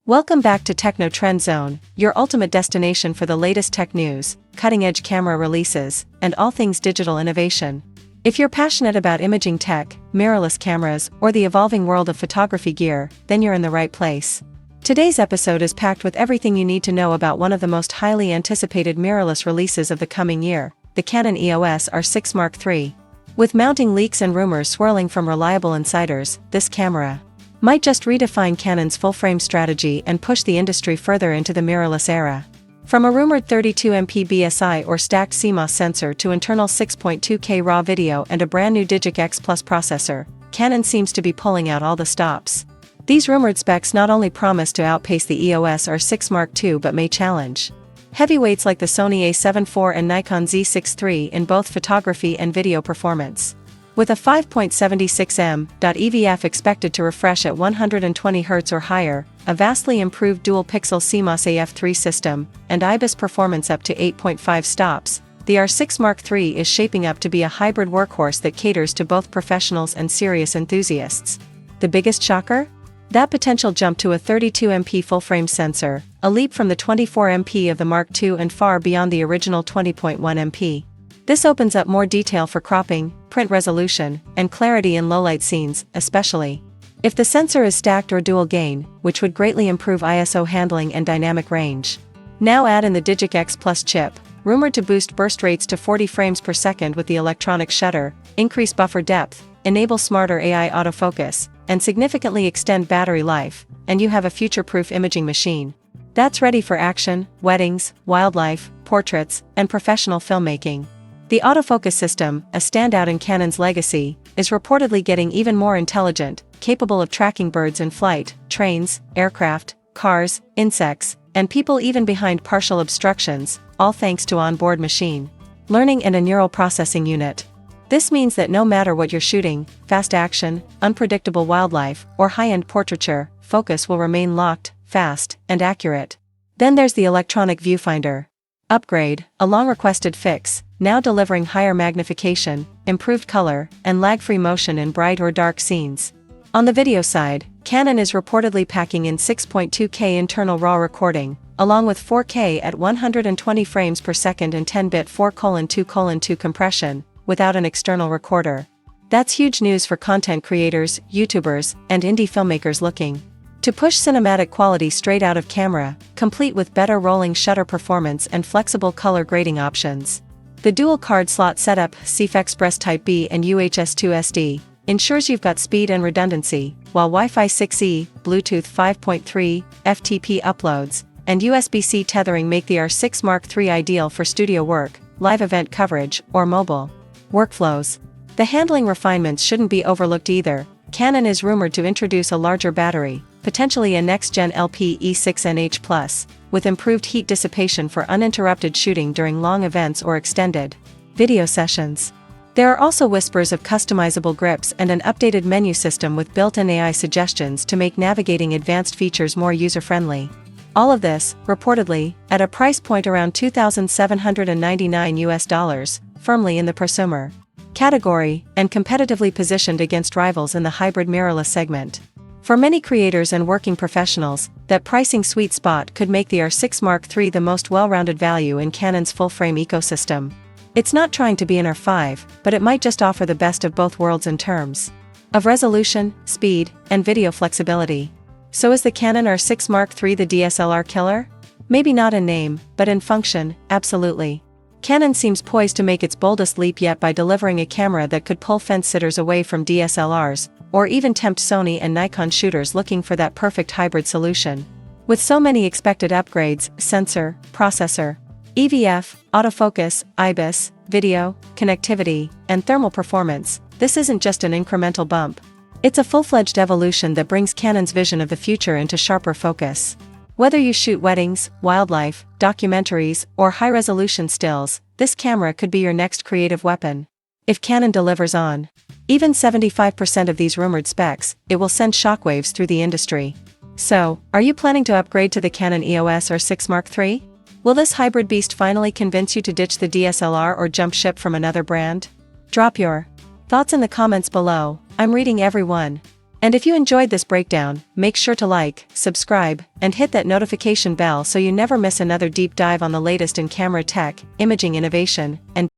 Welcome back to Techno Trend Zone, your ultimate destination for the latest tech news, cutting-edge camera releases, and all things digital innovation. If you're passionate about imaging tech, mirrorless cameras, or the evolving world of photography gear, then you're in the right place. Today's episode is packed with everything you need to know about one of the most highly anticipated mirrorless releases of the coming year, the Canon EOS R6 Mark III. With mounting leaks and rumors swirling from reliable insiders, this camera might just redefine Canon's full-frame strategy and push the industry further into the mirrorless era. From a rumored 32MP BSI or stacked CMOS sensor to internal 6.2K RAW video and a brand new Digic X Plus processor, Canon seems to be pulling out all the stops. These rumored specs not only promise to outpace the EOS R6 Mark II but may challenge heavyweights like the Sony a7 IV and Nikon Z6 III in both photography and video performance. With a 5.76 EVF expected to refresh at 120 Hz or higher, a vastly improved dual-pixel CMOS AF3 system, and IBIS performance up to 8.5 stops, the R6 Mark III is shaping up to be a hybrid workhorse that caters to both professionals and serious enthusiasts. The biggest shocker? That potential jump to a 32MP full-frame sensor, a leap from the 24MP of the Mark II and far beyond the original 20.1MP. This opens up more detail for cropping, print resolution, and clarity in low-light scenes, especially if the sensor is stacked or dual gain, which would greatly improve ISO handling and dynamic range. Now add in the Digic X Plus chip, rumored to boost burst rates to 40 frames per second with the electronic shutter, increase buffer depth, enable smarter AI autofocus, and significantly extend battery life, and you have a future-proof imaging machine that's ready for action, weddings, wildlife, portraits, and professional filmmaking. The autofocus system, a standout in Canon's legacy, is reportedly getting even more intelligent, capable of tracking birds in flight, trains, aircraft, cars, insects, and people even behind partial obstructions, all thanks to onboard machine learning and a neural processing unit. This means that no matter what you're shooting, fast action, unpredictable wildlife, or high-end portraiture, focus will remain locked, fast, and accurate. Then there's the electronic viewfinder upgrade, a long-requested fix, now delivering higher magnification, improved color, and lag-free motion in bright or dark scenes. On the video side, Canon is reportedly packing in 6.2K internal RAW recording, along with 4K at 120 frames per second and 10-bit 4:2:2 compression, without an external recorder. That's huge news for content creators, YouTubers, and indie filmmakers looking to push cinematic quality straight out of camera, complete with better rolling shutter performance and flexible color grading options. The dual card slot setup, CF Express Type-B and UHS-2 SD, ensures you've got speed and redundancy, while Wi-Fi 6E, Bluetooth 5.3, FTP uploads, and USB-C tethering make the R6 Mark III ideal for studio work, live event coverage, or mobile workflows. The handling refinements shouldn't be overlooked either. Canon is rumored to introduce a larger battery, potentially a next-gen LPE6NH+, with improved heat dissipation for uninterrupted shooting during long events or extended video sessions. There are also whispers of customizable grips and an updated menu system with built-in AI suggestions to make navigating advanced features more user-friendly. All of this, reportedly, at a price point around $2,799 firmly in the prosumer category, and competitively positioned against rivals in the hybrid mirrorless segment. For many creators and working professionals, that pricing sweet spot could make the R6 Mark III the most well-rounded value in Canon's full-frame ecosystem. It's not trying to be an R5, but it might just offer the best of both worlds in terms of resolution, speed, and video flexibility. So is the Canon R6 Mark III the DSLR killer? Maybe not in name, but in function, absolutely. Canon seems poised to make its boldest leap yet by delivering a camera that could pull fence-sitters away from DSLRs, or even tempt Sony and Nikon shooters looking for that perfect hybrid solution. With so many expected upgrades, sensor, processor, EVF, autofocus, IBIS, video, connectivity, and thermal performance, this isn't just an incremental bump. It's a full-fledged evolution that brings Canon's vision of the future into sharper focus. Whether you shoot weddings, wildlife, documentaries, or high-resolution stills, this camera could be your next creative weapon. If Canon delivers on even 75% of these rumored specs, it will send shockwaves through the industry. So, are you planning to upgrade to the Canon EOS R6 Mark III? Will this hybrid beast finally convince you to ditch the DSLR or jump ship from another brand? Drop your thoughts in the comments below. I'm reading every one. And if you enjoyed this breakdown, make sure to like, subscribe, and hit that notification bell so you never miss another deep dive on the latest in camera tech, imaging innovation, and